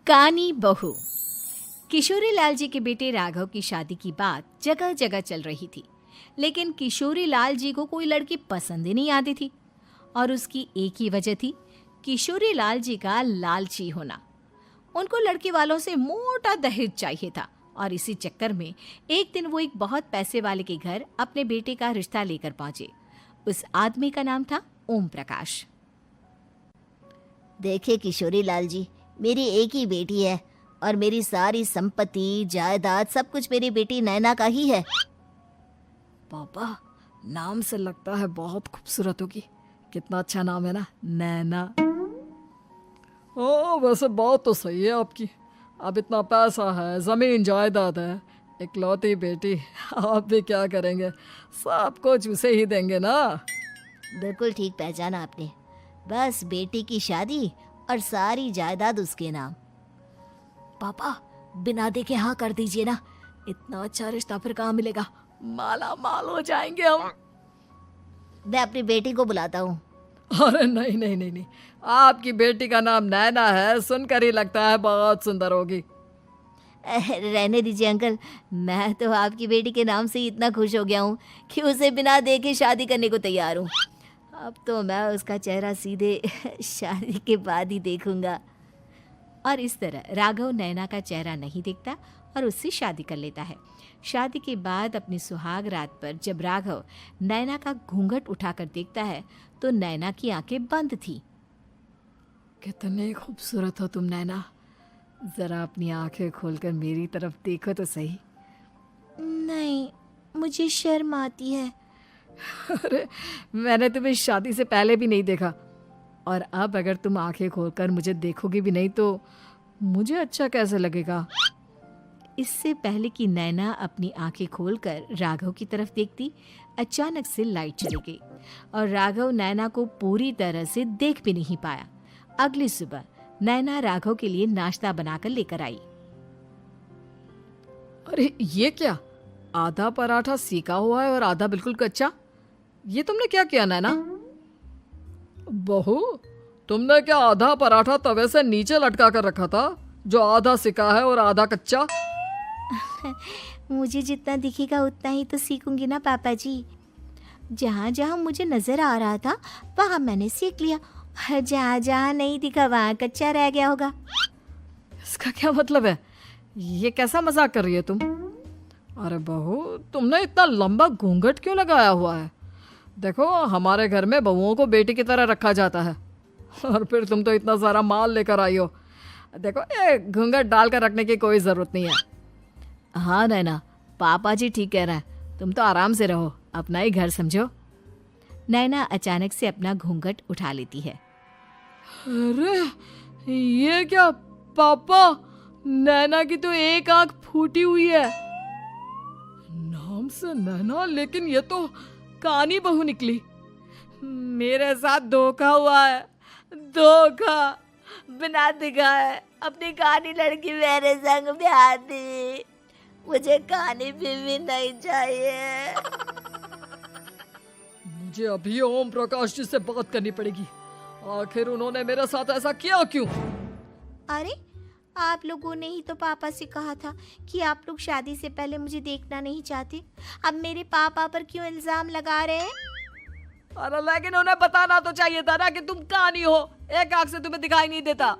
कानी बहू। किशोरी लाल जी के बेटे राघव की शादी की बात जगह जगह चल रही थी, लेकिन किशोरी लाल जी को कोई लड़की पसंद ही नहीं आती थी। और उसकी एक ही वजह थी, किशोरी लाल जी का लालची होना। उनको लड़की वालों से मोटा दहेज चाहिए था और इसी चक्कर में एक दिन वो एक बहुत पैसे वाले के घर अपने बेटे का रिश्ता लेकर पहुंचे। उस आदमी का नाम था ओम प्रकाश। देखिए किशोरी लाल जी, मेरी एक ही बेटी है और मेरी सारी संपत्ति जायदाद सब कुछ मेरी बेटी नैना का ही है। पापा, नाम से लगता है बहुत खूबसूरत होगी। कितना अच्छा नाम है ना, नैना। ओ, वैसे बात तो सही है आपकी। अब इतना पैसा है, जमीन जायदाद है, इकलौती बेटी, आप भी क्या करेंगे? सब कुछ उसे ही देंगे ना। बिल्कुल ठीक पहचाना आपने। बस बेटी की शादी और सारी जायदाद उसके नाम। पापा, बिना देखे हाँ कर दीजिए ना। इतना अच्छा रिश्ता फिर कहाँ मिलेगा? माला माल हो जाएंगे हम। मैं अपनी बेटी को बुलाता हूँ। अरे नहीं नहीं नहीं नहीं, आपकी बेटी का नाम नैना है, सुनकर ही लगता है बहुत सुंदर होगी। रहने दीजिए अंकल, मैं तो आपकी बेटी के नाम से ही इतना खुश हो गया हूँ कि उसे बिना देखे शादी करने को तैयार हूँ। अब तो मैं उसका चेहरा सीधे शादी के बाद ही देखूंगा। और इस तरह राघव नैना का चेहरा नहीं देखता और उससे शादी कर लेता है। शादी के बाद अपनी सुहाग रात पर जब राघव नैना का घूंघट उठाकर देखता है तो नैना की आंखें बंद थी। कितनी खूबसूरत हो तुम नैना, जरा अपनी आंखें खोलकर मेरी तरफ देखो तो सही। नहीं, मुझे शर्म आती है। अरे, मैंने तुम्हें शादी से पहले भी नहीं देखा, और अब अगर तुम आंखें खोलकर मुझे देखोगी भी नहीं तो मुझे अच्छा कैसे लगेगा? इससे पहले कि नैना अपनी आंखें खोलकर राघव की तरफ देखती, अचानक से लाइट चली गई और राघव नैना को पूरी तरह से देख भी नहीं पाया। अगली सुबह नैना राघव के लिए नाश्ता बनाकर लेकर आई। अरे ये क्या, आधा पराठा सीका हुआ है और आधा बिल्कुल कच्चा। ये तुमने क्या किया नैना? बहू, तुमने क्या आधा पराठा तवे से नीचे लटका कर रखा था, जो आधा सिका है और आधा कच्चा? मुझे जितना दिखेगा उतना ही तो सीखूंगी ना पापा जी। जहाँ जहाँ मुझे नजर आ रहा था वहाँ मैंने सीख लिया, जहाँ जहाँ नहीं दिखा वहाँ कच्चा रह गया होगा। इसका क्या मतलब है? ये कैसा मजाक कर रही है तुम? अरे बहू, तुमने इतना लंबा घूंघट क्यों लगाया हुआ है? देखो, हमारे घर में बहुओं को बेटी की तरह रखा जाता है, और फिर तुम तो इतना सारा माल लेकर आई हो। देखो, ये घूंघट डालकर रखने की कोई ज़रूरत नहीं है। हाँ नैना, पापा जी ठीक कह रहे हैं, तुम तो आराम से रहो, अपना ही घर समझो। नैना अचानक से अपना घूंघट उठा लेती है। अरे ये क्या पापा, नैना की तो एक आंख फूटी हुई है। नाम से नैना, लेकिन ये तो कानी बहू निकली। मेरे साथ धोखा हुआ है, धोखा। बिना दिखाए अपनी कानी लड़की मेरे संग ब्याह दी। मुझे कानी बीवी नहीं चाहिए। मुझे अभी ओम प्रकाश जी से बात करनी पड़ेगी। आखिर उन्होंने मेरे साथ ऐसा किया क्यों? अरे, आप लोगों ने ही तो पापा से कहा था कि आप लोग शादी से पहले मुझे देखना नहीं चाहते। अब मेरे पापा पर क्यों इल्जाम लगा रहे हैं? अरे लेकिन उन्हें बताना तो चाहिए था ना कि तुम कानी हो, एक आंख से तुम्हें दिखाई नहीं देता।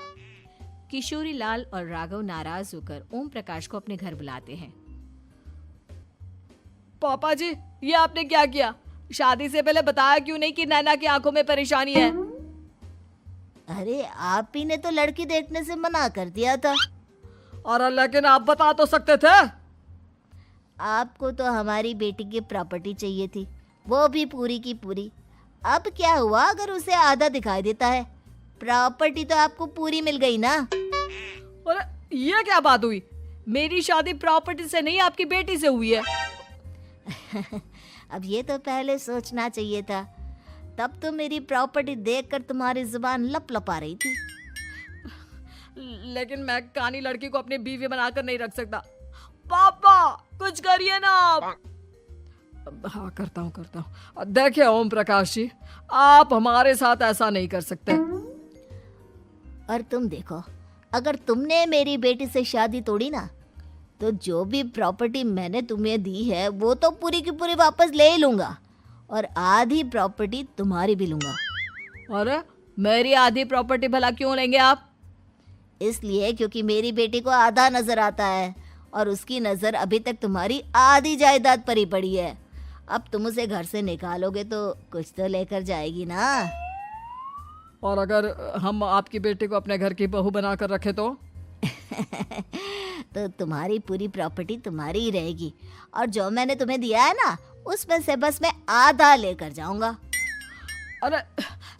किशोरी लाल और राघव नाराज होकर ओम प्रकाश को अपने घर बुलाते हैं। पापा जी, ये आपने क्या किया? शादी से पहले बताया क्यों नहीं कि नैना की आंखों में परेशानी है? अरे, आप ही ने तो लड़की देखने से मना कर दिया था। अरे लेकिन आप बता तो सकते थे। आपको तो हमारी बेटी की प्रॉपर्टी चाहिए थी, वो भी पूरी की पूरी। अब क्या हुआ अगर उसे आधा दिखाई देता है? प्रॉपर्टी तो आपको पूरी मिल गई ना। अरे ये क्या बात हुई? मेरी शादी प्रॉपर्टी से नहीं, आपकी बेटी से हुई है। अब ये तो पहले सोचना चाहिए था, तब तो मेरी प्रॉपर्टी देखकर तुम्हारी जुबान लप लपा रही थी। लेकिन मैं कानी लड़की को अपनी बीवी बनाकर नहीं रख सकता। पापा, कुछ करिए ना आप। हाँ, करता हूँ। देखिए ओम प्रकाश जी, आप हमारे साथ ऐसा नहीं कर सकते। और तुम देखो, अगर तुमने मेरी बेटी से शादी तोड़ी ना, तो जो भी प्रॉपर्टी मैंने तुम्हें दी है वो तो पूरी की पूरी वापस ले ही लूँगा, और आधी प्रॉपर्टी तुम्हारी भी लूँगा। अरे मेरी आधी प्रॉपर्टी भला क्यों लेंगे आप? इसलिए क्योंकि मेरी बेटी को आधा नजर आता है और उसकी नज़र अभी तक तुम्हारी आधी जायदाद पर ही पड़ी है। अब तुम उसे घर से निकालोगे तो कुछ तो लेकर जाएगी ना। और अगर हम आपकी बेटी को अपने घर की बहू बना कर रखे तो? तो तुम्हारी पूरी प्रॉपर्टी तुम्हारी ही रहेगी, और जो मैंने तुम्हें दिया है ना, उसमें से बस मैं आधा लेकर जाऊंगा। अरे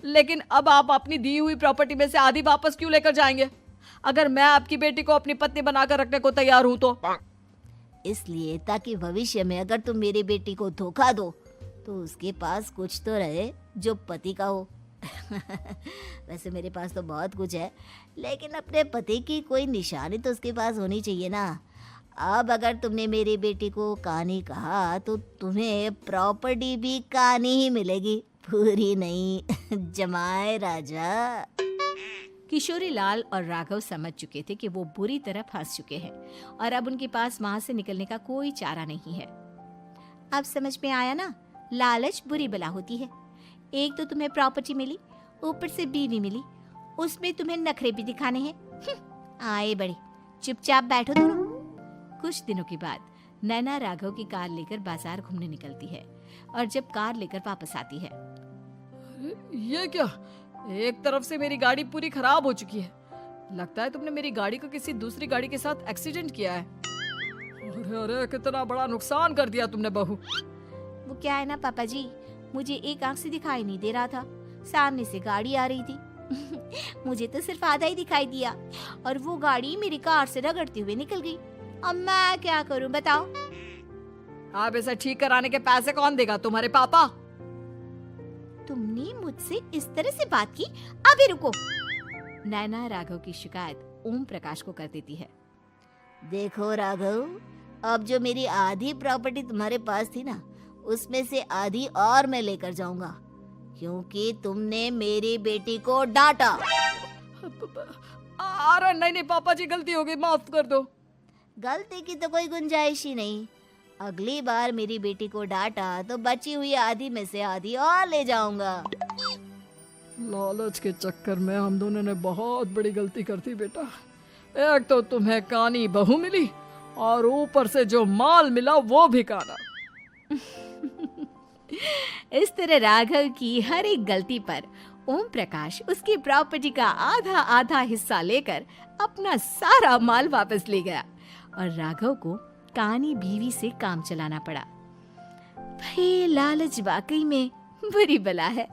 लेकिन अब आप अपनी दी हुई प्रॉपर्टी में से आधी वापस क्यों लेकर जाएंगे? अगर मैं आपकी बेटी को अपनी पत्नी बनाकर रखने को तैयार हूं तो? इसलिए ताकि भविष्य में अगर तुम मेरी बेटी को धोखा दो तो उसके पास कुछ तो रहे जो पति का हो। वैसे मेरे पास तो बहुत कुछ है, लेकिन अपने पति की कोई निशानी तो उसके पास होनी चाहिए ना। अब अगर तुमने मेरी बेटी को कानी कहा तो तुम्हें प्रॉपर्टी भी कानी ही मिलेगी, पूरी नहीं। जमाए राजा। किशोरी लाल और राघव समझ चुके थे कि वो बुरी तरह फंस चुके हैं और अब उनके पास वहां से निकलने का कोई चारा नहीं है। अब समझ में आया ना, लालच बुरी बला होती है। एक तो तुम्हें प्रॉपर्टी मिली, ऊपर से बीवी मिली, उसमें तुम्हें नखरे भी दिखाने हैं। आए बड़े, चुपचाप बैठो दोनों। कुछ दिनों के बाद नैना राघव की कार लेकर बाजार घूमने निकलती है और जब कार लेकर वापस आती है, ये क्या? एक तरफ से मेरी गाड़ी पूरी खराब हो चुकी है। लगता है तुमने मेरी गाड़ी को किसी दूसरी गाड़ी के साथ एक्सीडेंट किया है। अरे अरे कितना बड़ा नुकसान कर दिया तुमने बहू। वो क्या है ना पापा जी, मुझे एक आंख से दिखाई नहीं दे रहा था, सामने से गाड़ी आ रही थी। मुझे तो सिर्फ आधा ही दिखाई दिया और वो गाड़ी मेरी कार से रगड़ते हुए निकल गई। अब मैं क्या करूं बताओ? आप इसे ठीक कराने के पैसे कौन देगा? तुम्हारे पापा? तुमने मुझसे इस तरह से बात की? अभी रुको। नैना राघव की शिकायत ओम प्रकाश को कर देती है। देखो राघव, अब जो मेरी आधी प्रॉपर्टी तुम्हारे पास थी ना, उसमें से आधी और मैं लेकर जाऊंगा, क्योंकि तुमने मेरी बेटी को डांटा। अरे नहीं नहीं पापा जी, गलती हो गई, माफ कर दो। गलती की तो कोई गुंजाइश ही नहीं। अगली बार मेरी बेटी को डांटा तो बची हुई आधी में से आधी और ले जाऊंगा। लालच के चक्कर में हम दोनों ने बहुत बड़ी गलती कर दी बेटा। एक तो तुम्हें कानी बहू मिली और ऊपर से जो माल मिला वो भी काना। इस तरह राघव की हर एक गलती पर ओम प्रकाश उसकी प्रॉपर्टी का आधा आधा हिस्सा लेकर अपना सारा माल वापस ले गया और राघव को कानी बीवी से काम चलाना पड़ा। भाई लालच वाकई में बुरी बला है।